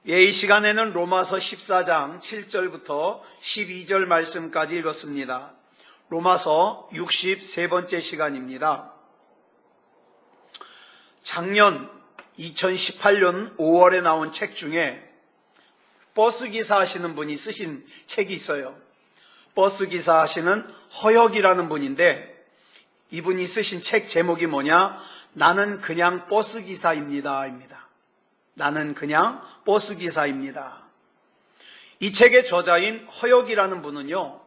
이 시간에는 로마서 14장 7절부터 12절 말씀까지 읽었습니다. 로마서 63번째 시간입니다. 작년 2018년 5월에 나온 책 중에 버스기사 하시는 분이 쓰신 책이 있어요. 버스기사 하시는 허혁이라는 분인데, 이분이 쓰신 책 제목이 뭐냐? 나는 그냥 버스기사입니다. 나는 그냥 버스기사입니다. 이 책의 저자인 허혁이라는 분은요,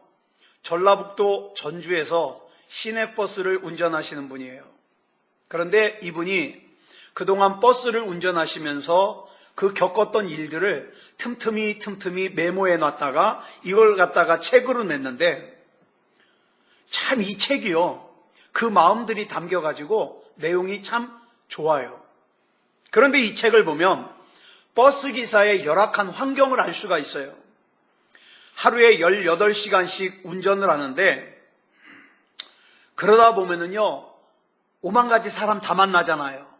전라북도 전주에서 시내버스를 운전하시는 분이에요. 그런데 이분이 그동안 버스를 운전하시면서 그 겪었던 일들을 틈틈이 메모해 놨다가 이걸 갖다가 책으로 냈는데, 참 이 책이요, 그 마음들이 담겨가지고 내용이 참 좋아요. 그런데 이 책을 보면 버스기사의 열악한 환경을 알 수가 있어요. 하루에 18시간씩 운전을 하는데, 그러다 보면은요, 오만 가지 사람 다 만나잖아요.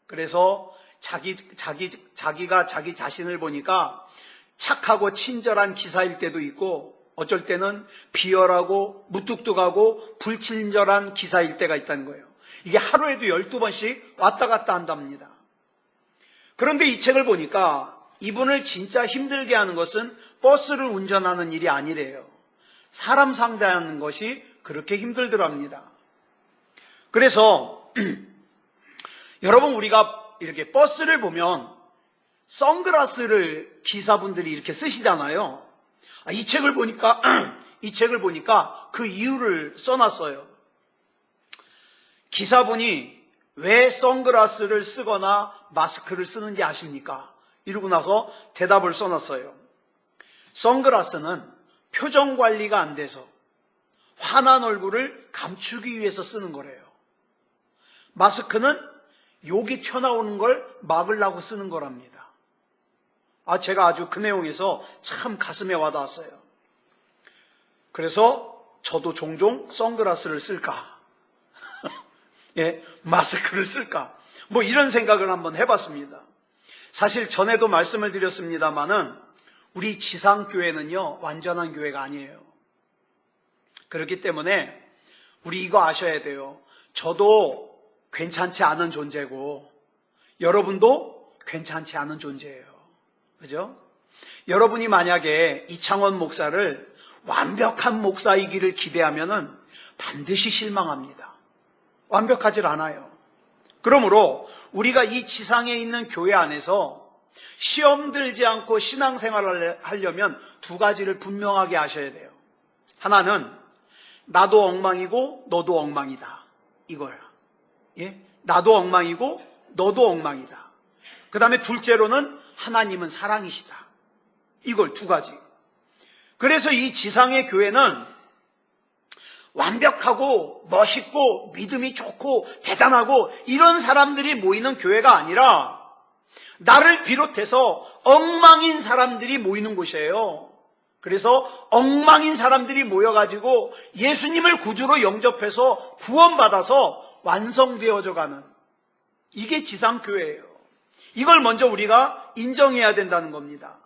그래서 자기가 자기 자신을 보니까 착하고 친절한 기사일 때도 있고, 어쩔 때는 비열하고 무뚝뚝하고 불친절한 기사일 때가 있다는 거예요. 이게 하루에도 12번씩 왔다 갔다 한답니다. 그런데 이 책을 보니까 이분을 진짜 힘들게 하는 것은 버스를 운전하는 일이 아니래요. 사람 상대하는 것이 그렇게 힘들더랍니다. 그래서 여러분, 우리가 이렇게 버스를 보면 선글라스를 기사분들이 이렇게 쓰시잖아요. 이 책을 보니까 그 이유를 써놨어요. 기사분이 왜 선글라스를 쓰거나 마스크를 쓰는지 아십니까? 이러고 나서 대답을 써놨어요. 선글라스는 표정 관리가 안 돼서 환한 얼굴을 감추기 위해서 쓰는 거래요. 마스크는 욕이 튀어나오는 걸 막으려고 쓰는 거랍니다. 제가 아주 그 내용에서 참 가슴에 와닿았어요. 그래서 저도 종종 선글라스를 쓸까? 예, 마스크를 쓸까? 이런 생각을 한번 해봤습니다. 사실 전에도 말씀을 드렸습니다마는 우리 지상교회는요, 완전한 교회가 아니에요. 그렇기 때문에 우리 이거 아셔야 돼요. 저도 괜찮지 않은 존재고 여러분도 괜찮지 않은 존재예요. 그죠? 여러분이 만약에 이창원 목사를 완벽한 목사이기를 기대하면은 반드시 실망합니다. 완벽하질 않아요. 그러므로 우리가 이 지상에 있는 교회 안에서 시험 들지 않고 신앙생활을 하려면 두 가지를 분명하게 하셔야 돼요. 하나는 나도 엉망이고 너도 엉망이다, 이거야. 예? 나도 엉망이고 너도 엉망이다. 그 다음에 둘째로는 하나님은 사랑이시다. 이걸 두 가지. 그래서 이 지상의 교회는 완벽하고 멋있고 믿음이 좋고 대단하고 이런 사람들이 모이는 교회가 아니라 나를 비롯해서 엉망인 사람들이 모이는 곳이에요. 그래서 엉망인 사람들이 모여가지고 예수님을 구주로 영접해서 구원받아서 완성되어져 가는, 이게 지상교회예요. 이걸 먼저 우리가 인정해야 된다는 겁니다.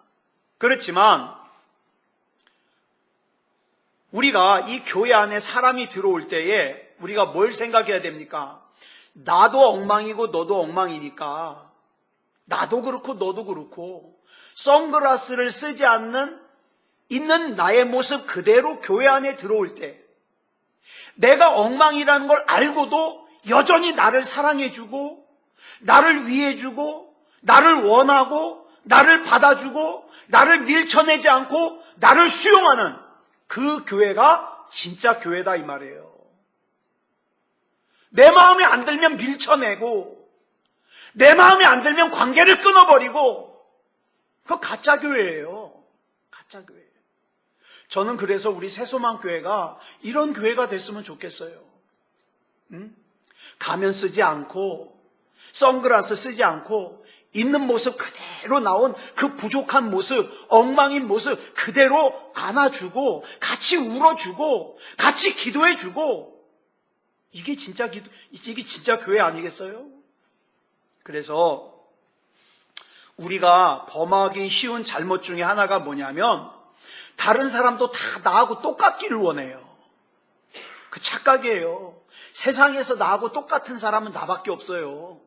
그렇지만 우리가 이 교회 안에 사람이 들어올 때에 우리가 뭘 생각해야 됩니까? 나도 엉망이고 너도 엉망이니까 나도 그렇고 너도 그렇고 선글라스를 쓰지 않는 있는 나의 모습 그대로 교회 안에 들어올 때 내가 엉망이라는 걸 알고도 여전히 나를 사랑해주고 나를 위해주고 나를 원하고 나를 받아주고 나를 밀쳐내지 않고 나를 수용하는 그 교회가 진짜 교회다, 이 말이에요. 내 마음에 안 들면 밀쳐내고 내 마음에 안 들면 관계를 끊어버리고, 그거 가짜 교회예요. 가짜 교회. 저는 그래서 우리 새소망교회가 이런 교회가 됐으면 좋겠어요. 가면 쓰지 않고 선글라스 쓰지 않고 있는 모습 그대로 나온 그 부족한 모습, 엉망인 모습 그대로 안아주고 같이 울어주고 같이 기도해주고, 이게 진짜 교회 아니겠어요? 그래서 우리가 범하기 쉬운 잘못 중에 하나가 뭐냐면 다른 사람도 다 나하고 똑같기를 원해요. 그 착각이에요. 세상에서 나하고 똑같은 사람은 나밖에 없어요.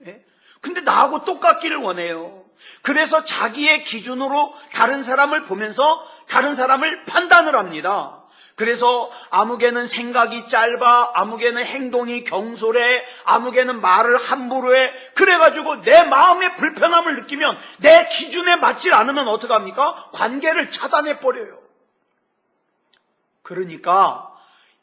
예? 근데 나하고 똑같기를 원해요. 그래서 자기의 기준으로 다른 사람을 보면서 다른 사람을 판단을 합니다. 그래서 아무개는 생각이 짧아, 아무개는 행동이 경솔해, 아무개는 말을 함부로 해. 그래가지고 내 마음의 불편함을 느끼면 내 기준에 맞지 않으면 어떡합니까? 관계를 차단해버려요. 그러니까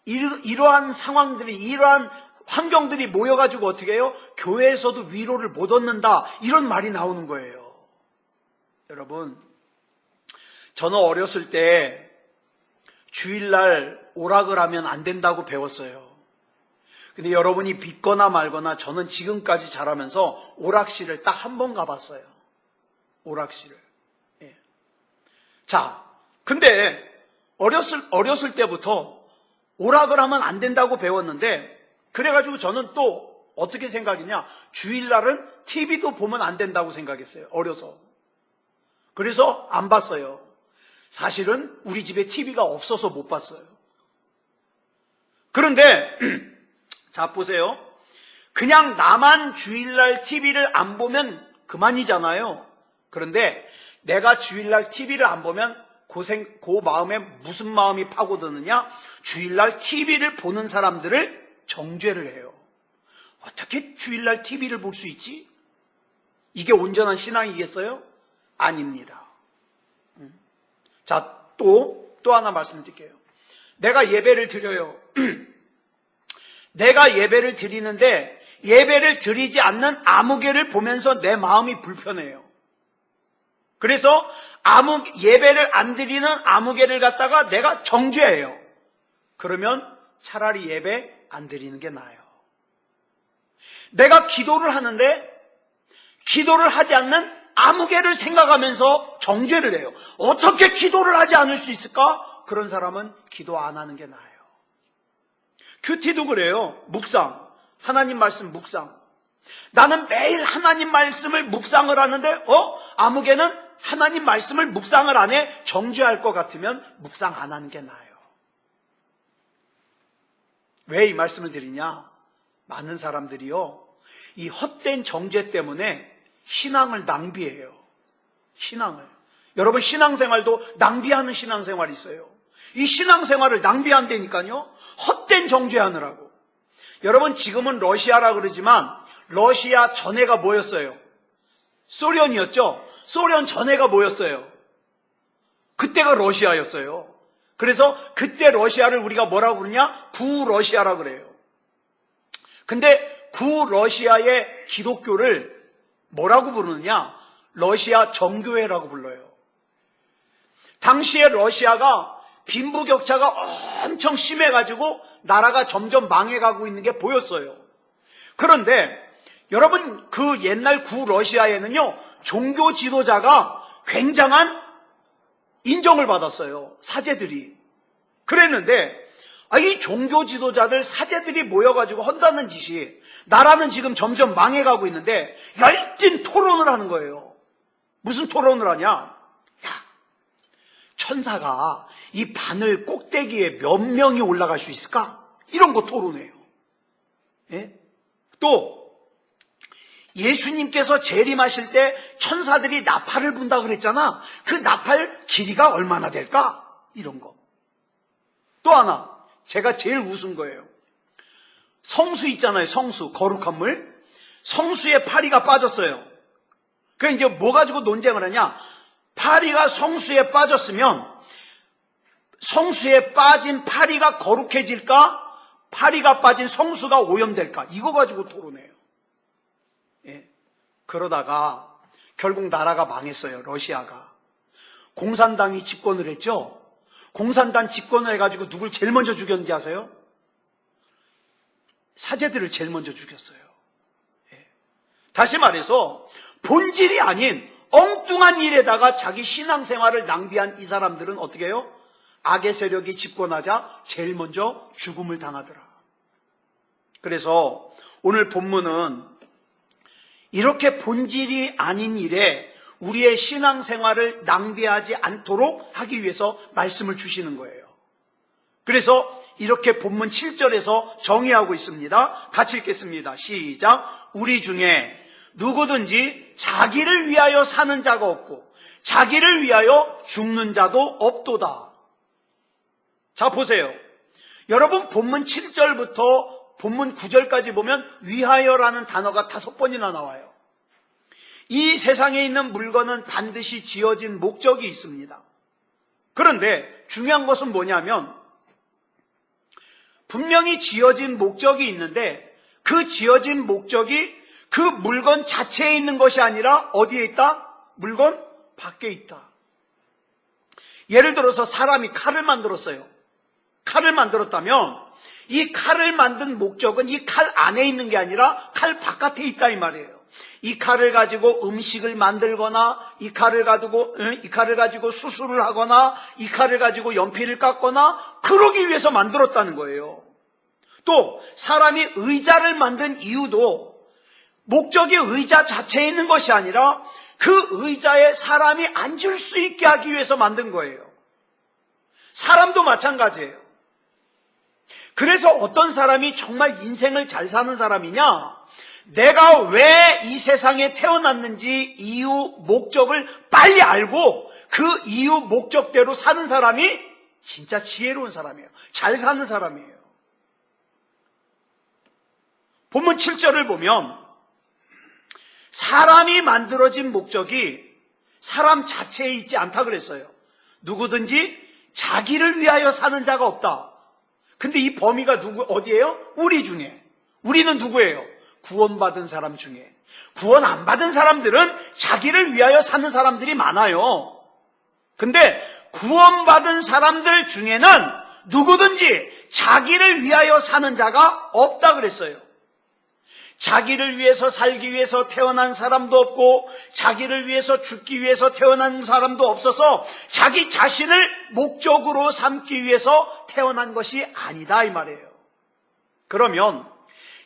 이러한 상황들이, 이러한 환경들이 모여가지고 어떻게 해요? 교회에서도 위로를 못 얻는다, 이런 말이 나오는 거예요. 여러분, 저는 어렸을 때 주일날 오락을 하면 안 된다고 배웠어요. 근데 여러분이 믿거나 말거나 저는 지금까지 자라면서 오락실을 딱 한 번 가봤어요. 오락실을. 예. 자, 근데 어렸을 때부터 오락을 하면 안 된다고 배웠는데, 그래가지고 저는 또 어떻게 생각했냐? 주일날은 TV도 보면 안 된다고 생각했어요. 어려서. 그래서 안 봤어요. 사실은 우리 집에 TV가 없어서 못 봤어요. 그런데 자, 보세요. 그냥 나만 주일날 TV를 안 보면 그만이잖아요. 그런데 내가 주일날 TV를 안 보면 그 마음에 무슨 마음이 파고드느냐? 주일날 TV를 보는 사람들을 정죄를 해요. 어떻게 주일날 TV를 볼 수 있지? 이게 온전한 신앙이겠어요? 아닙니다. 자, 또 하나 말씀드릴게요. 내가 예배를 드려요. 내가 예배를 드리는데 예배를 드리지 않는 아무개를 보면서 내 마음이 불편해요. 그래서 예배를 안 드리는 아무개를 갖다가 내가 정죄해요. 그러면 차라리 예배 안 드리는 게 나아요. 내가 기도를 하는데 기도를 하지 않는 아무개를 생각하면서 정죄를 해요. 어떻게 기도를 하지 않을 수 있을까? 그런 사람은 기도 안 하는 게 나아요. 큐티도 그래요. 묵상. 하나님 말씀 묵상. 나는 매일 하나님 말씀을 묵상을 하는데 아무개는 하나님 말씀을 묵상을 안 해. 정죄할 것 같으면 묵상 안 하는 게 나아요. 왜 이 말씀을 드리냐? 많은 사람들이요, 이 헛된 정죄 때문에 신앙을 낭비해요. 신앙을. 여러분, 신앙생활도 낭비하는 신앙생활이 있어요. 이 신앙생활을 낭비한다니까요. 헛된 정죄하느라고. 여러분, 지금은 러시아라 그러지만 러시아 전해가 뭐였어요? 소련이었죠. 소련 전해가 뭐였어요? 그때가 러시아였어요. 그래서 그때 러시아를 우리가 뭐라고 그러냐? 구러시아라 그래요. 근데 구러시아의 기독교를 뭐라고 부르느냐? 러시아 정교회라고 불러요. 당시에 러시아가 빈부격차가 엄청 심해가지고 나라가 점점 망해가고 있는 게 보였어요. 그런데 여러분, 그 옛날 구러시아에는요, 종교 지도자가 굉장한 인정을 받았어요. 사제들이. 그랬는데 이 종교 지도자들, 사제들이 모여가지고 한다는 짓이, 나라는 지금 점점 망해가고 있는데 열띤 토론을 하는 거예요. 무슨 토론을 하냐? 야, 천사가 이 바늘 꼭대기에 몇 명이 올라갈 수 있을까? 이런 거 토론해요. 예? 또 예수님께서 재림하실 때 천사들이 나팔을 분다 그랬잖아. 그 나팔 길이가 얼마나 될까? 이런 거. 또 하나, 제가 제일 웃은 거예요. 성수 있잖아요. 성수, 거룩한 물. 성수에 파리가 빠졌어요. 그래서 이제 뭐 가지고 논쟁을 하냐? 파리가 성수에 빠졌으면 성수에 빠진 파리가 거룩해질까? 파리가 빠진 성수가 오염될까? 이거 가지고 토론해요. 예. 그러다가 결국 나라가 망했어요. 러시아가. 공산당이 집권을 했죠. 공산당 집권을 해가지고 누굴 제일 먼저 죽였는지 아세요? 사제들을 제일 먼저 죽였어요. 예. 다시 말해서 본질이 아닌 엉뚱한 일에다가 자기 신앙생활을 낭비한 이 사람들은 어떻게 해요? 악의 세력이 집권하자 제일 먼저 죽음을 당하더라. 그래서 오늘 본문은 이렇게 본질이 아닌 일에 우리의 신앙생활을 낭비하지 않도록 하기 위해서 말씀을 주시는 거예요. 그래서 이렇게 본문 7절에서 정의하고 있습니다. 같이 읽겠습니다. 시작. 우리 중에 누구든지 자기를 위하여 사는 자가 없고 자기를 위하여 죽는 자도 없도다. 자, 보세요. 여러분, 본문 7절부터 본문 9절까지 보면 위하여라는 단어가 5번이나 나와요. 이 세상에 있는 물건은 반드시 지어진 목적이 있습니다. 그런데 중요한 것은 뭐냐면 분명히 지어진 목적이 있는데 그 지어진 목적이 그 물건 자체에 있는 것이 아니라 어디에 있다? 물건 밖에 있다. 예를 들어서 사람이 칼을 만들었어요. 칼을 만들었다면 이 칼을 만든 목적은 이 칼 안에 있는 게 아니라 칼 바깥에 있다 이 말이에요. 이 칼을 가지고 음식을 만들거나 이 칼을 가지고 수술을 하거나 이 칼을 가지고 연필을 깎거나 그러기 위해서 만들었다는 거예요. 또 사람이 의자를 만든 이유도 목적이 의자 자체에 있는 것이 아니라 그 의자에 사람이 앉을 수 있게 하기 위해서 만든 거예요. 사람도 마찬가지예요. 그래서 어떤 사람이 정말 인생을 잘 사는 사람이냐? 내가 왜 이 세상에 태어났는지 이유, 목적을 빨리 알고 그 이유, 목적대로 사는 사람이 진짜 지혜로운 사람이에요. 잘 사는 사람이에요. 본문 7절을 보면 사람이 만들어진 목적이 사람 자체에 있지 않다 그랬어요. 누구든지 자기를 위하여 사는 자가 없다. 근데 이 범위가 어디예요? 우리 중에. 우리는 누구예요? 구원받은 사람 중에. 구원 안 받은 사람들은 자기를 위하여 사는 사람들이 많아요. 근데 구원받은 사람들 중에는 누구든지 자기를 위하여 사는 자가 없다 그랬어요. 자기를 위해서 살기 위해서 태어난 사람도 없고 자기를 위해서 죽기 위해서 태어난 사람도 없어서 자기 자신을 목적으로 삼기 위해서 태어난 것이 아니다 이 말이에요. 그러면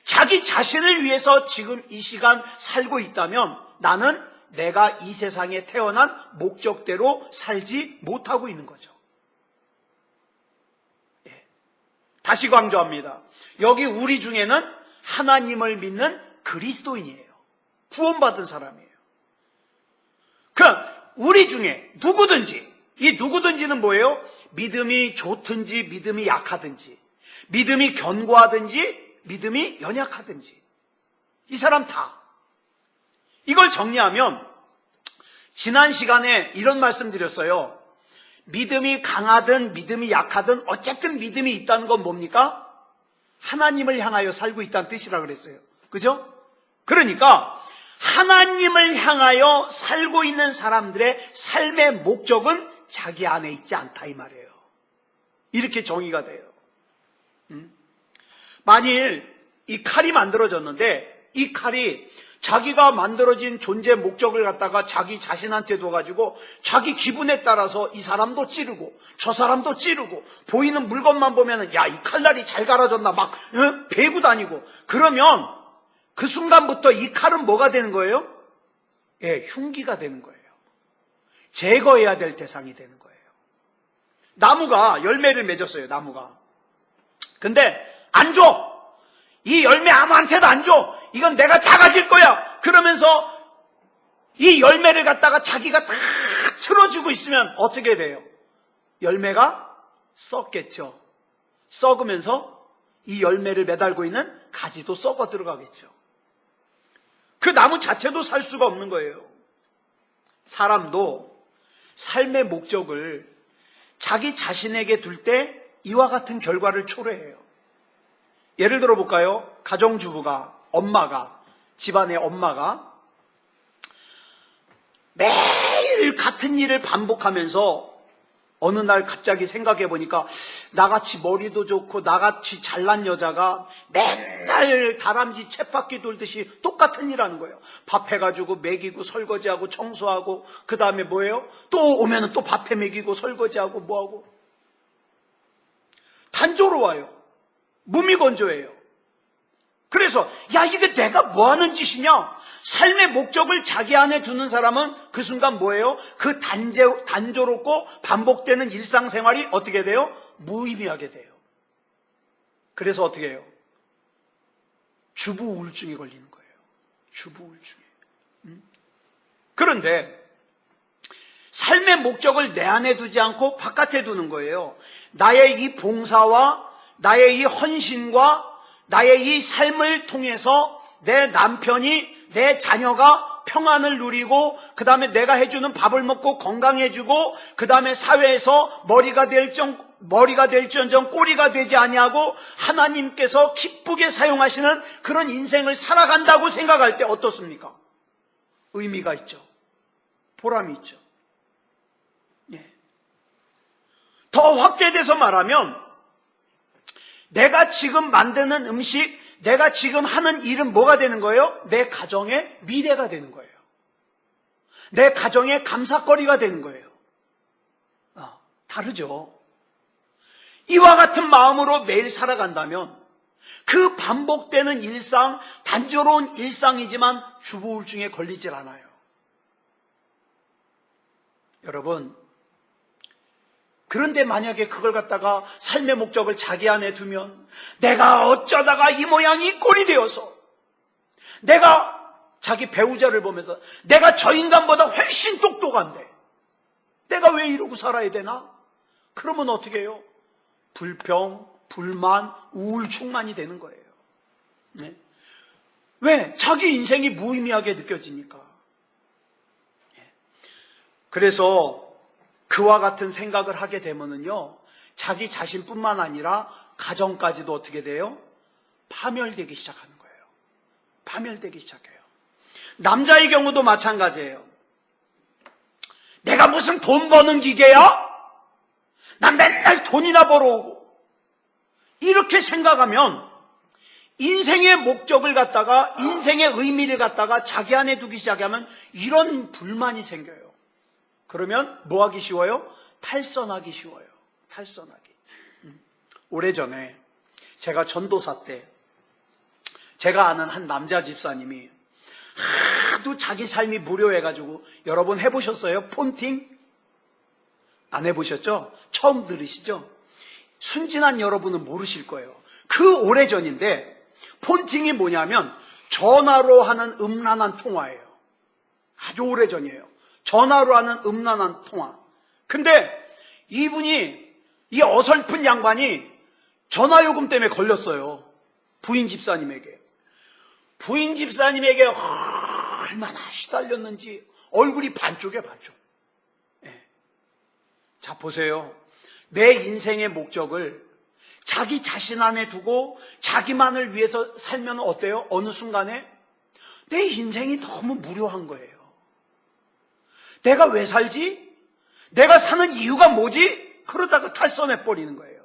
자기 자신을 위해서 지금 이 시간 살고 있다면 나는 내가 이 세상에 태어난 목적대로 살지 못하고 있는 거죠. 다시 강조합니다. 여기 우리 중에는 하나님을 믿는 그리스도인이에요. 구원받은 사람이에요. 그럼 우리 중에 누구든지, 이 누구든지는 뭐예요? 믿음이 좋든지 믿음이 약하든지 믿음이 견고하든지 믿음이 연약하든지 이 사람 다. 이걸 정리하면 지난 시간에 이런 말씀 드렸어요. 믿음이 강하든 믿음이 약하든 어쨌든 믿음이 있다는 건 뭡니까? 하나님을 향하여 살고 있다는 뜻이라 그랬어요. 그죠? 그러니까 하나님을 향하여 살고 있는 사람들의 삶의 목적은 자기 안에 있지 않다 이 말이에요. 이렇게 정의가 돼요. 만일 이 칼이 만들어졌는데 이 칼이 자기가 만들어진 존재 목적을 갖다가 자기 자신한테 둬가지고 자기 기분에 따라서 이 사람도 찌르고 저 사람도 찌르고 보이는 물건만 보면은 야, 이 칼날이 잘 갈아졌나 막 베고 다니고 그러면 그 순간부터 이 칼은 뭐가 되는 거예요? 예, 흉기가 되는 거예요. 제거해야 될 대상이 되는 거예요. 나무가 열매를 맺었어요. 나무가. 근데 안 줘. 이 열매 아무한테도 안 줘. 이건 내가 다 가질 거야. 그러면서 이 열매를 갖다가 자기가 다 틀어주고 있으면 어떻게 돼요? 열매가 썩겠죠. 썩으면서 이 열매를 매달고 있는 가지도 썩어 들어가겠죠. 그 나무 자체도 살 수가 없는 거예요. 사람도 삶의 목적을 자기 자신에게 둘 때 이와 같은 결과를 초래해요. 예를 들어 볼까요? 가정주부가, 엄마가, 집안의 엄마가 매일 같은 일을 반복하면서 어느 날 갑자기 생각해 보니까 나같이 머리도 좋고 나같이 잘난 여자가 맨날 다람쥐 쳇바퀴 돌듯이 똑같은 일 하는 거예요. 밥 해가지고 먹이고 설거지하고 청소하고 그 다음에 뭐예요? 또 오면은 또 밥해 먹이고 설거지하고 뭐하고 단조로워요. 무미건조해요. 그래서 야, 이게 내가 뭐 하는 짓이냐? 삶의 목적을 자기 안에 두는 사람은 그 순간 뭐예요? 그 단조롭고 반복되는 일상생활이 어떻게 돼요? 무의미하게 돼요. 그래서 어떻게 해요? 주부 우울증에 걸리는 거예요. 주부 우울증에. 그런데 삶의 목적을 내 안에 두지 않고 바깥에 두는 거예요. 나의 이 봉사와 나의 이 헌신과 나의 이 삶을 통해서 내 남편이, 내 자녀가 평안을 누리고 그 다음에 내가 해주는 밥을 먹고 건강해지고 그 다음에 사회에서 머리가 될지언정 꼬리가 되지 아니하고 하나님께서 기쁘게 사용하시는 그런 인생을 살아간다고 생각할 때 어떻습니까? 의미가 있죠. 보람이 있죠. 예. 더 확대돼서 말하면 내가 지금 만드는 음식, 내가 지금 하는 일은 뭐가 되는 거예요? 내 가정의 미래가 되는 거예요. 내 가정의 감사거리가 되는 거예요. 다르죠. 이와 같은 마음으로 매일 살아간다면 그 반복되는 일상, 단조로운 일상이지만 주부 우울증에 걸리질 않아요. 여러분, 그런데 만약에 그걸 갖다가 삶의 목적을 자기 안에 두면 내가 어쩌다가 이 모양이 이 꼴이 되어서 내가 자기 배우자를 보면서 내가 저 인간보다 훨씬 똑똑한데 내가 왜 이러고 살아야 되나? 그러면 어떻게 해요? 불평, 불만, 우울충만이 되는 거예요. 네? 왜? 자기 인생이 무의미하게 느껴지니까. 그래서 그와 같은 생각을 하게 되면은요, 자기 자신뿐만 아니라 가정까지도 어떻게 돼요? 파멸되기 시작하는 거예요. 파멸되기 시작해요. 남자의 경우도 마찬가지예요. 내가 무슨 돈 버는 기계야? 난 맨날 돈이나 벌어오고. 이렇게 생각하면 인생의 목적을 갖다가, 인생의 의미를 갖다가 자기 안에 두기 시작하면 이런 불만이 생겨요. 그러면 뭐 하기 쉬워요? 탈선하기 쉬워요. 탈선하기. 오래전에 제가 전도사 때 제가 아는 한 남자 집사님이 하도 자기 삶이 무료해가지고, 여러분 해보셨어요? 폰팅? 안 해보셨죠? 처음 들으시죠? 순진한 여러분은 모르실 거예요. 그 오래전인데 폰팅이 뭐냐면 전화로 하는 음란한 통화예요. 아주 오래전이에요. 전화로 하는 음란한 통화. 근데 이분이, 이 어설픈 양반이 전화요금 때문에 걸렸어요. 부인 집사님에게. 부인 집사님에게 얼마나 시달렸는지 얼굴이 반쪽에 반쪽. 네. 자, 보세요. 내 인생의 목적을 자기 자신 안에 두고 자기만을 위해서 살면 어때요? 어느 순간에 내 인생이 너무 무료한 거예요. 내가 왜 살지? 내가 사는 이유가 뭐지? 그러다가 탈선해버리는 거예요.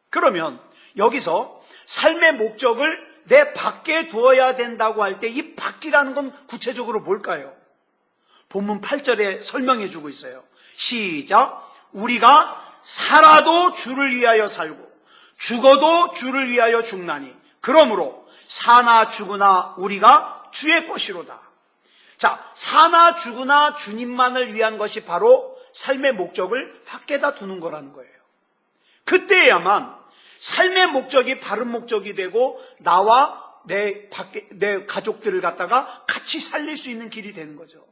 그러면 여기서 삶의 목적을 내 밖에 두어야 된다고 할 때 이 밖이라는 건 구체적으로 뭘까요? 본문 8절에 설명해 주고 있어요. 시작. 우리가 살아도 주를 위하여 살고 죽어도 주를 위하여 죽나니 그러므로 사나 죽으나 우리가 주의 것이로다. 자, 사나 죽으나 주님만을 위한 것이 바로 삶의 목적을 밖에다 두는 거라는 거예요. 그때야만 삶의 목적이 바른 목적이 되고 나와 내 가족들을 갖다가 같이 살릴 수 있는 길이 되는 거죠.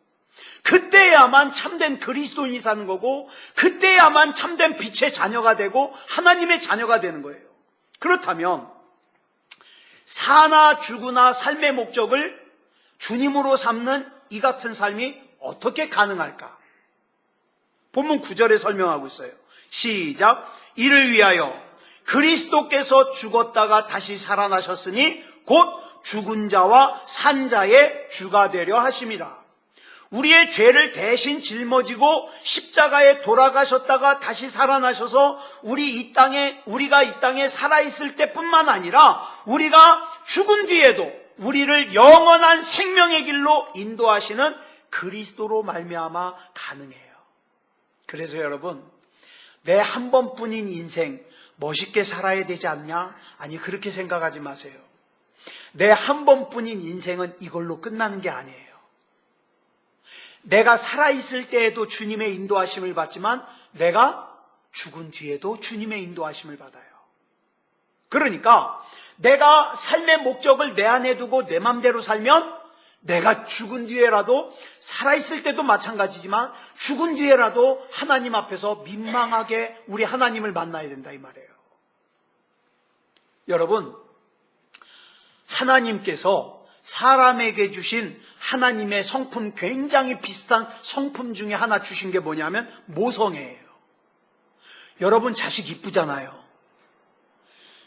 그때야만 참된 그리스도인이 사는 거고, 그때야만 참된 빛의 자녀가 되고 하나님의 자녀가 되는 거예요. 그렇다면 사나 죽으나 삶의 목적을 주님으로 삼는 이 같은 삶이 어떻게 가능할까? 본문 9절에 설명하고 있어요. 시작. 이를 위하여 그리스도께서 죽었다가 다시 살아나셨으니 곧 죽은 자와 산 자의 주가 되려 하심이라. 우리의 죄를 대신 짊어지고 십자가에 돌아가셨다가 다시 살아나셔서 우리가 이 땅에 살아있을 때뿐만 아니라 우리가 죽은 뒤에도 우리를 영원한 생명의 길로 인도하시는 그리스도로 말미암아 가능해요. 그래서 여러분, 내 한 번뿐인 인생 멋있게 살아야 되지 않냐? 아니, 그렇게 생각하지 마세요. 내 한 번뿐인 인생은 이걸로 끝나는 게 아니에요. 내가 살아있을 때에도 주님의 인도하심을 받지만 내가 죽은 뒤에도 주님의 인도하심을 받아요. 그러니까 내가 삶의 목적을 내 안에 두고 내 맘대로 살면 내가 죽은 뒤에라도, 살아있을 때도 마찬가지지만 죽은 뒤에라도 하나님 앞에서 민망하게 우리 하나님을 만나야 된다 이 말이에요. 여러분, 하나님께서 사람에게 주신 하나님의 성품, 굉장히 비슷한 성품 중에 하나 주신 게 뭐냐면 모성애예요. 여러분 자식 이쁘잖아요.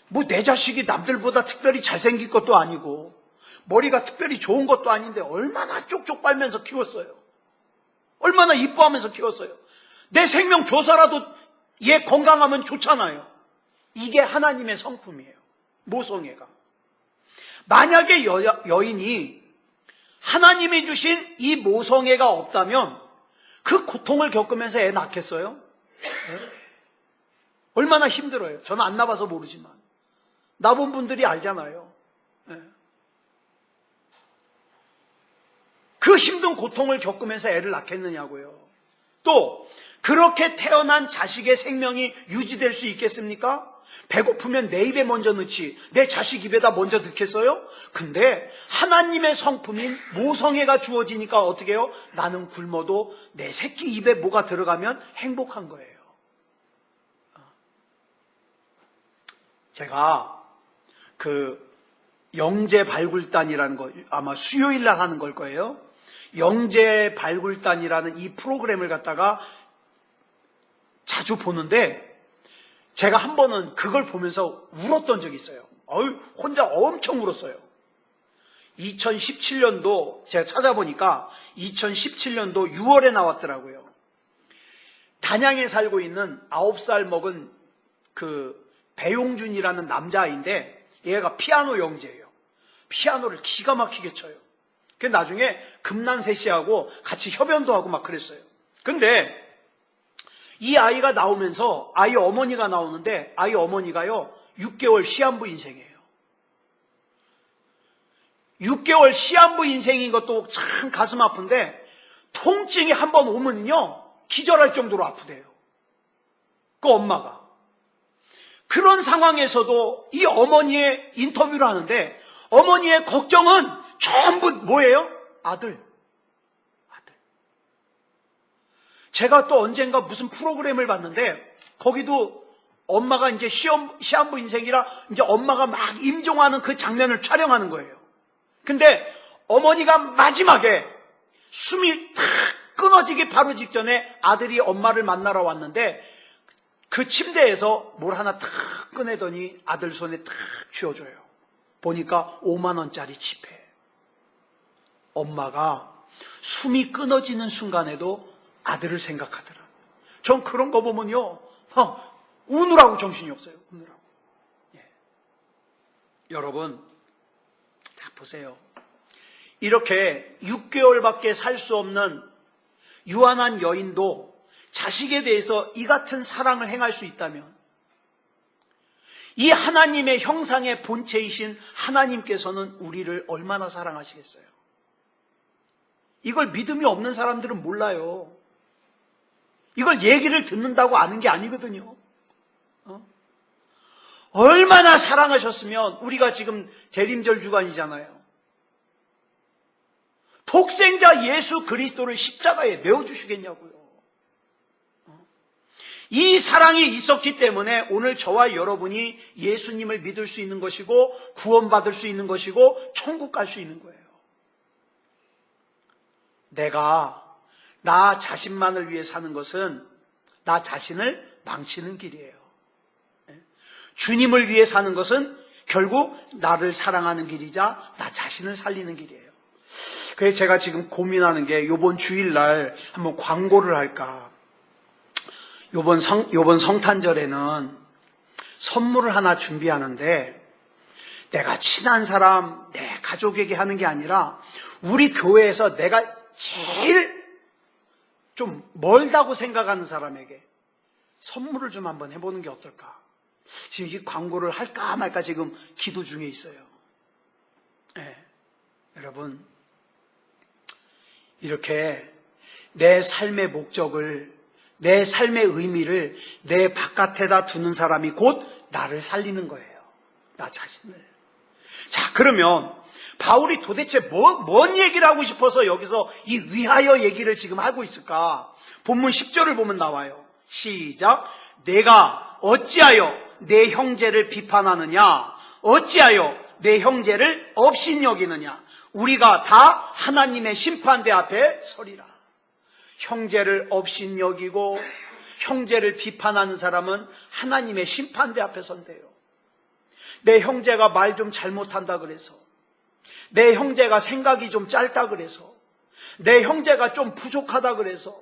뭐 내 자식이 남들보다 특별히 잘생길 것도 아니고 머리가 특별히 좋은 것도 아닌데 얼마나 쪽쪽 빨면서 키웠어요. 얼마나 이뻐하면서 키웠어요. 내 생명 줘서라도 얘 건강하면 좋잖아요. 이게 하나님의 성품이에요. 모성애가. 만약에 여인이 하나님이 주신 이 모성애가 없다면 그 고통을 겪으면서 애 낳겠어요? 네? 얼마나 힘들어요. 저는 안 낳아서 모르지만 낳은 분들이 알잖아요. 네. 그 힘든 고통을 겪으면서 애를 낳겠느냐고요. 또 그렇게 태어난 자식의 생명이 유지될 수 있겠습니까? 배고프면 내 입에 먼저 넣지 내 자식 입에다 먼저 넣겠어요? 근데 하나님의 성품인 모성애가 주어지니까 어떻게 해요? 나는 굶어도 내 새끼 입에 뭐가 들어가면 행복한 거예요. 제가 그 영재 발굴단이라는 거 아마 수요일 날 하는 걸 거예요. 영재 발굴단이라는 이 프로그램을 갖다가 자주 보는데 제가 한 번은 그걸 보면서 울었던 적이 있어요. 혼자 엄청 울었어요. 2017년도 제가 찾아보니까 2017년도 6월에 나왔더라고요. 단양에 살고 있는 9살 먹은 그 배용준이라는 남자아이인데 얘가 피아노 영재예요. 피아노를 기가 막히게 쳐요. 그 나중에 금난세 씨하고 같이 협연도 하고 막 그랬어요. 근데 이 아이가 나오면서 아이 어머니가 나오는데 아이 어머니가요 6개월 시한부 인생이에요. 6개월 시한부 인생인 것도 참 가슴 아픈데 통증이 한번 오면요 기절할 정도로 아프대요. 그 엄마가. 그런 상황에서도 이 어머니의 인터뷰를 하는데 어머니의 걱정은 전부 뭐예요? 아들. 제가 또 언젠가 무슨 프로그램을 봤는데 거기도 엄마가 이제 시한부 인생이라 이제 엄마가 막 임종하는 그 장면을 촬영하는 거예요. 근데 어머니가 마지막에 숨이 탁 끊어지기 바로 직전에 아들이 엄마를 만나러 왔는데 그 침대에서 뭘 하나 탁 꺼내더니 아들 손에 탁 쥐어줘요. 보니까 5만 원짜리 지폐. 엄마가 숨이 끊어지는 순간에도 아들을 생각하더라. 전 그런 거 보면요, 우느라고 정신이 없어요. 우느라고. 예. 여러분, 자 보세요. 이렇게 6개월밖에 살 수 없는 유한한 여인도 자식에 대해서 이 같은 사랑을 행할 수 있다면 이 하나님의 형상의 본체이신 하나님께서는 우리를 얼마나 사랑하시겠어요? 이걸 믿음이 없는 사람들은 몰라요. 이걸 얘기를 듣는다고 아는 게 아니거든요. 얼마나 사랑하셨으면 우리가 지금 대림절 주간이잖아요. 독생자 예수 그리스도를 십자가에 내어주시겠냐고요. 이 사랑이 있었기 때문에 오늘 저와 여러분이 예수님을 믿을 수 있는 것이고 구원받을 수 있는 것이고 천국 갈 수 있는 거예요. 내가 나 자신만을 위해 사는 것은 나 자신을 망치는 길이에요. 주님을 위해 사는 것은 결국 나를 사랑하는 길이자 나 자신을 살리는 길이에요. 그래서 제가 지금 고민하는 게 이번 주일날 한번 광고를 할까. 이번 성탄절에는 선물을 하나 준비하는데 내가 친한 사람, 내 가족에게 하는 게 아니라 우리 교회에서 내가 제일 좀 멀다고 생각하는 사람에게 선물을 좀 한번 해보는 게 어떨까. 지금 이 광고를 할까 말까 지금 기도 중에 있어요. 여러분, 이렇게 내 삶의 목적을, 내 삶의 의미를 내 바깥에다 두는 사람이 곧 나를 살리는 거예요. 나 자신을. 자, 그러면 바울이 도대체 뭔 얘기를 하고 싶어서 여기서 이 위하여 얘기를 지금 하고 있을까? 본문 10절을 보면 나와요. 시작. 내가 어찌하여 내 형제를 비판하느냐? 어찌하여 내 형제를 업신여기느냐? 우리가 다 하나님의 심판대 앞에 서리라. 형제를 업신여기고 형제를 비판하는 사람은 하나님의 심판대 앞에 선대요. 내 형제가 말 좀 잘못한다 그래서, 내 형제가 생각이 좀 짧다 그래서, 내 형제가 좀 부족하다 그래서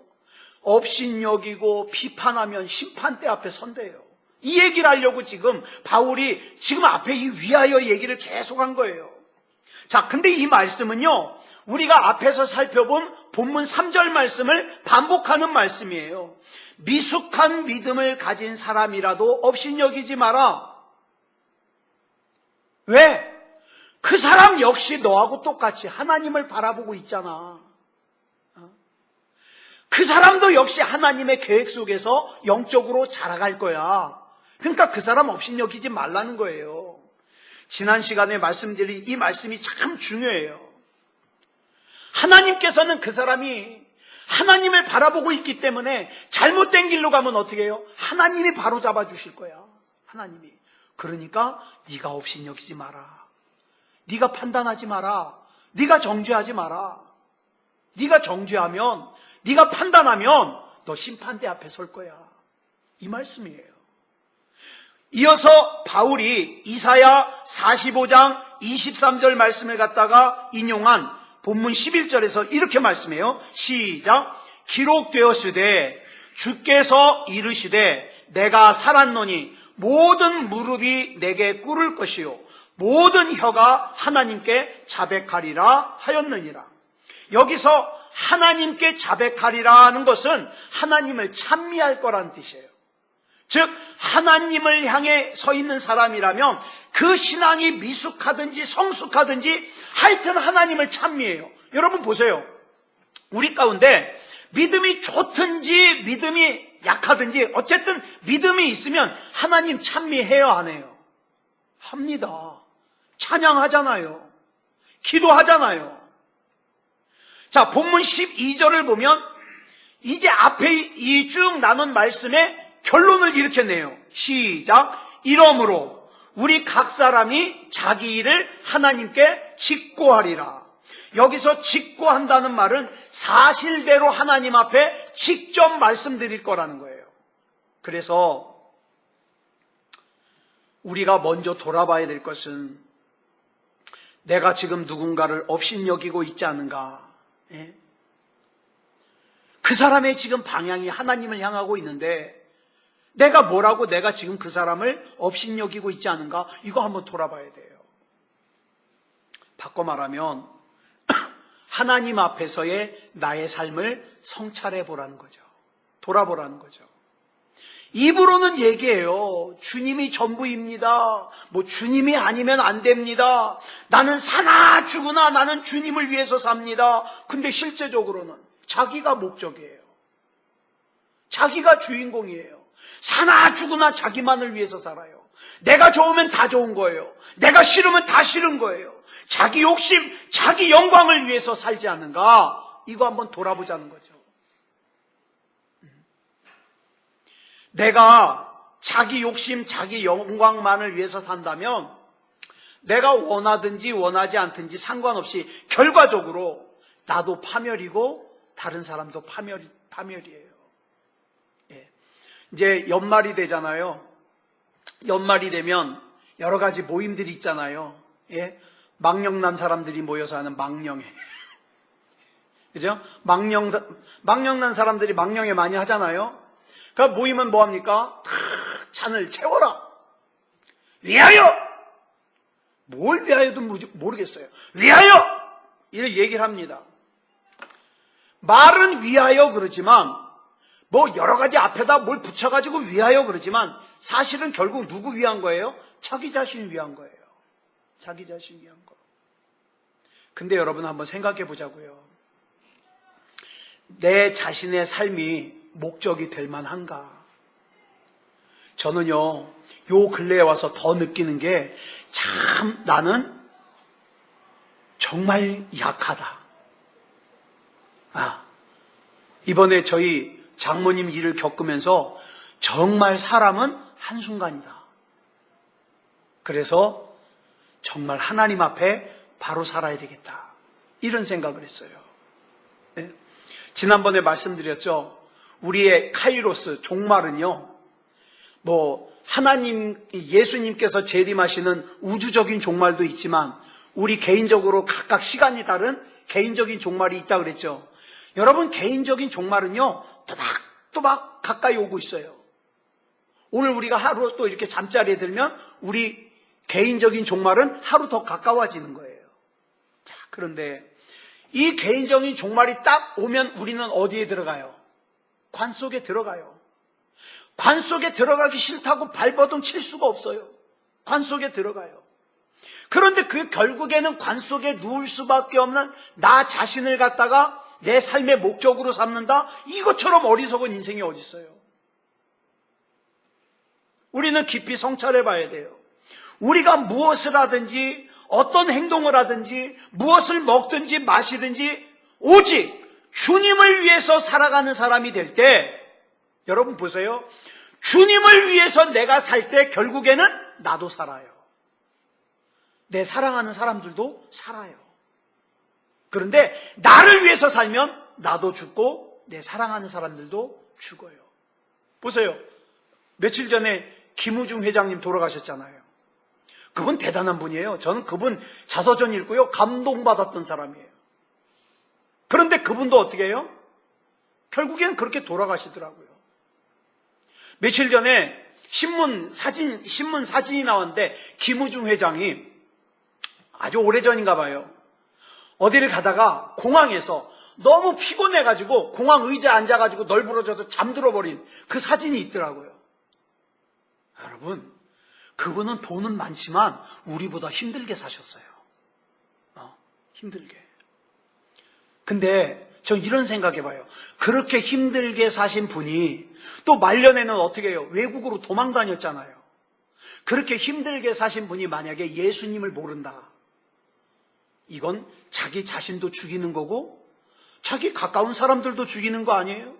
업신여기고 비판하면 심판대 앞에 선대요. 이 얘기를 하려고 지금 바울이 지금 앞에 이 위하여 얘기를 계속한 거예요. 자, 근데 이 말씀은요, 우리가 앞에서 살펴본 본문 3절 말씀을 반복하는 말씀이에요. 미숙한 믿음을 가진 사람이라도 업신여기지 마라. 왜? 그 사람 역시 너하고 똑같이 하나님을 바라보고 있잖아. 그 사람도 역시 하나님의 계획 속에서 영적으로 자라갈 거야. 그러니까 그 사람 업신여기지 말라는 거예요. 지난 시간에 말씀드린 이 말씀이 참 중요해요. 하나님께서는 그 사람이 하나님을 바라보고 있기 때문에 잘못된 길로 가면 어떻게 해요? 하나님이 바로 잡아주실 거야. 하나님이. 그러니까 네가 업신여기지 마라. 네가 판단하지 마라. 네가 정죄하지 마라. 네가 정죄하면, 네가 판단하면 너 심판대 앞에 설 거야. 이 말씀이에요. 이어서 바울이 이사야 45장 23절 말씀을 갖다가 인용한 본문 11절에서 이렇게 말씀해요. 시작. 기록되었으되 주께서 이르시되 내가 살았노니 모든 무릎이 내게 꿇을 것이요 모든 혀가 하나님께 자백하리라 하였느니라. 여기서 하나님께 자백하리라는 것은 하나님을 찬미할 거라는 뜻이에요. 즉 하나님을 향해 서 있는 사람이라면 그 신앙이 미숙하든지 성숙하든지 하여튼 하나님을 찬미해요. 여러분 보세요. 우리 가운데 믿음이 좋든지 믿음이 약하든지 어쨌든 믿음이 있으면 하나님 찬미해요, 안 해요? 합니다. 찬양하잖아요. 기도하잖아요. 자, 본문 12절을 보면 이제 앞에 이 쭉 나눈 말씀에 결론을 이렇게 내요. 시작. 이러므로 우리 각 사람이 자기 일을 하나님께 직고하리라. 여기서 직고한다는 말은 사실대로 하나님 앞에 직접 말씀드릴 거라는 거예요. 그래서 우리가 먼저 돌아봐야 될 것은 내가 지금 누군가를 업신여기고 있지 않은가. 예? 그 사람의 지금 방향이 하나님을 향하고 있는데 내가 뭐라고 내가 지금 그 사람을 업신여기고 있지 않은가? 이거 한번 돌아봐야 돼요. 바꿔 말하면 하나님 앞에서의 나의 삶을 성찰해 보라는 거죠. 돌아보라는 거죠. 입으로는 얘기해요. 주님이 전부입니다. 뭐 주님이 아니면 안 됩니다. 나는 사나 죽으나 나는 주님을 위해서 삽니다. 근데 실제적으로는 자기가 목적이에요. 자기가 주인공이에요. 사나 죽으나 자기만을 위해서 살아요. 내가 좋으면 다 좋은 거예요. 내가 싫으면 다 싫은 거예요. 자기 욕심, 자기 영광을 위해서 살지 않는가? 이거 한번 돌아보자는 거죠. 내가 자기 욕심, 자기 영광만을 위해서 산다면 내가 원하든지 원하지 않든지 상관없이 결과적으로 나도 파멸이고 다른 사람도 파멸이에요. 예. 이제 연말이 되잖아요. 연말이 되면 여러 가지 모임들이 있잖아요. 예. 망령난 사람들이 모여서 하는 망령회. 그죠? 망령난 사람들이 망령회 많이 하잖아요. 그러니까 모이면 뭐합니까? 잔을 채워라. 위하여! 뭘 위하여도 모르겠어요. 위하여! 이렇게 얘기를 합니다. 말은 위하여 그러지만 뭐 여러 가지 앞에다 뭘 붙여가지고 위하여 그러지만 사실은 결국 누구 위한 거예요? 자기 자신 위한 거예요. 자기 자신 위한 거. 근데 여러분 한번 생각해 보자고요. 내 자신의 삶이 목적이 될 만한가? 저는요, 요 근래에 와서 더 느끼는 게 참 나는 정말 약하다. 이번에 저희 장모님 일을 겪으면서 정말 사람은 한순간이다. 그래서 정말 하나님 앞에 바로 살아야 되겠다. 이런 생각을 했어요. 네. 지난번에 말씀드렸죠. 우리의 카이로스, 종말은요, 하나님, 예수님께서 재림하시는 우주적인 종말도 있지만 우리 개인적으로 각각 시간이 다른 개인적인 종말이 있다고 그랬죠. 여러분, 개인적인 종말은요, 또박 가까이 오고 있어요. 오늘 우리가 하루 또 이렇게 잠자리에 들면 우리 개인적인 종말은 하루 더 가까워지는 거예요. 자, 그런데 이 개인적인 종말이 딱 오면 우리는 어디에 들어가요? 관 속에 들어가요. 관 속에 들어가기 싫다고 발버둥 칠 수가 없어요. 관 속에 들어가요. 그런데 그 결국에는 관 속에 누울 수밖에 없는 나 자신을 갖다가 내 삶의 목적으로 삼는다? 이것처럼 어리석은 인생이 어디 있어요? 우리는 깊이 성찰해 봐야 돼요. 우리가 무엇을 하든지 어떤 행동을 하든지 무엇을 먹든지 마시든지 오직 주님을 위해서 살아가는 사람이 될 때, 여러분 보세요. 주님을 위해서 내가 살 때 결국에는 나도 살아요. 내 사랑하는 사람들도 살아요. 그런데 나를 위해서 살면 나도 죽고 내 사랑하는 사람들도 죽어요. 보세요. 며칠 전에 김우중 회장님 돌아가셨잖아요. 그분 대단한 분이에요. 저는 그분 자서전 읽고요, 감동받았던 사람이에요. 그런데 그분도 어떻게 해요? 결국엔 그렇게 돌아가시더라고요. 며칠 전에 신문 사진이 나왔는데 김우중 회장이 아주 오래전인가 봐요. 어디를 가다가 공항에서 너무 피곤해가지고 공항 의자에 앉아가지고 널브러져서 잠들어버린 그 사진이 있더라고요. 여러분, 그분은 돈은 많지만 우리보다 힘들게 사셨어요. 힘들게. 근데 전 이런 생각해봐요. 그렇게 힘들게 사신 분이 또 말년에는 어떻게 해요? 외국으로 도망 다녔잖아요. 그렇게 힘들게 사신 분이 만약에 예수님을 모른다. 이건 자기 자신도 죽이는 거고 자기 가까운 사람들도 죽이는 거 아니에요?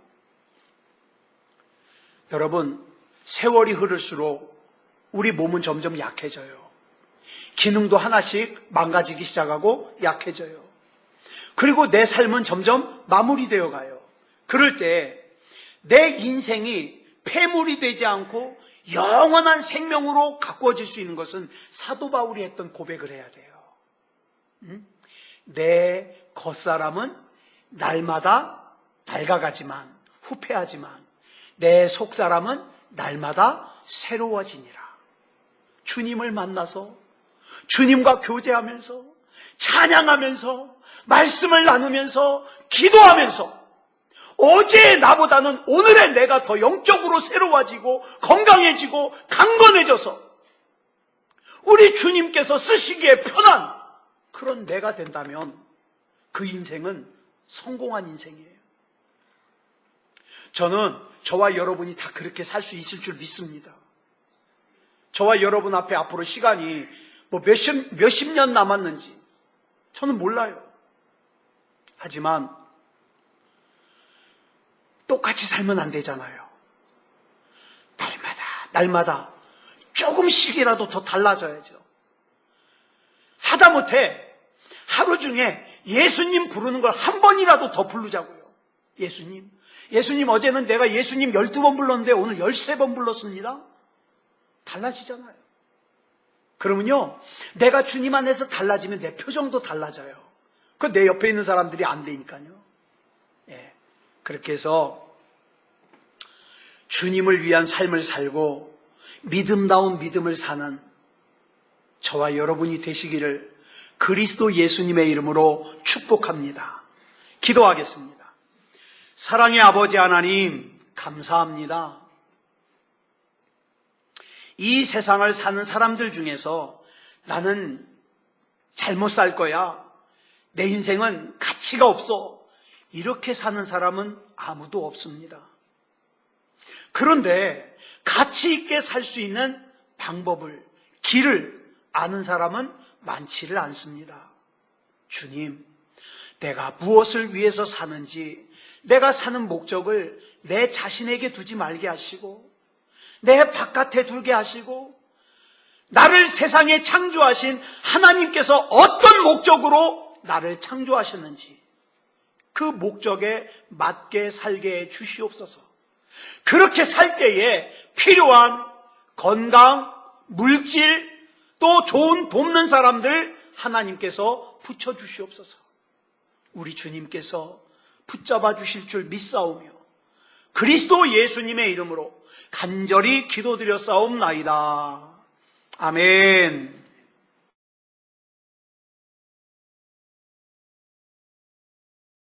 여러분, 세월이 흐를수록 우리 몸은 점점 약해져요. 기능도 하나씩 망가지기 시작하고 약해져요. 그리고 내 삶은 점점 마무리되어 가요. 그럴 때 내 인생이 폐물이 되지 않고 영원한 생명으로 가꾸어질 수 있는 것은 사도 바울이 했던 고백을 해야 돼요. 내 겉사람은 날마다 낡아가지만 후패하지만 내 속사람은 날마다 새로워지니라. 주님을 만나서 주님과 교제하면서 찬양하면서 말씀을 나누면서 기도하면서 어제의 나보다는 오늘의 내가 더 영적으로 새로워지고 건강해지고 강건해져서 우리 주님께서 쓰시기에 편한 그런 내가 된다면 그 인생은 성공한 인생이에요. 저는 저와 여러분이 다 그렇게 살 수 있을 줄 믿습니다. 저와 여러분 앞에 앞으로 시간이 몇십 년 남았는지 저는 몰라요. 하지만 똑같이 살면 안 되잖아요. 날마다 조금씩이라도 더 달라져야죠. 하다못해 하루 중에 예수님 부르는 걸 한 번이라도 더 부르자고요. 예수님 어제는 내가 예수님 12번 불렀는데 오늘 13번 불렀습니다. 달라지잖아요. 그러면요, 내가 주님 안에서 달라지면 내 표정도 달라져요. 그 내 옆에 있는 사람들이 안 되니까요. 그렇게 해서 주님을 위한 삶을 살고 믿음다운 믿음을 사는 저와 여러분이 되시기를 그리스도 예수님의 이름으로 축복합니다. 기도하겠습니다. 사랑의 아버지 하나님, 감사합니다. 이 세상을 사는 사람들 중에서 나는 잘못 살 거야, 내 인생은 가치가 없어. 이렇게 사는 사람은 아무도 없습니다. 그런데 가치 있게 살 수 있는 방법을, 길을 아는 사람은 많지를 않습니다. 주님, 내가 무엇을 위해서 사는지, 내가 사는 목적을 내 자신에게 두지 말게 하시고, 내 바깥에 두게 하시고, 나를 세상에 창조하신 하나님께서 어떤 목적으로 나를 창조하셨는지 그 목적에 맞게 살게 해 주시옵소서. 그렇게 살 때에 필요한 건강, 물질, 또 좋은 돕는 사람들 하나님께서 붙여주시옵소서. 우리 주님께서 붙잡아 주실 줄 믿사오며 그리스도 예수님의 이름으로 간절히 기도드렸사옵나이다. 아멘.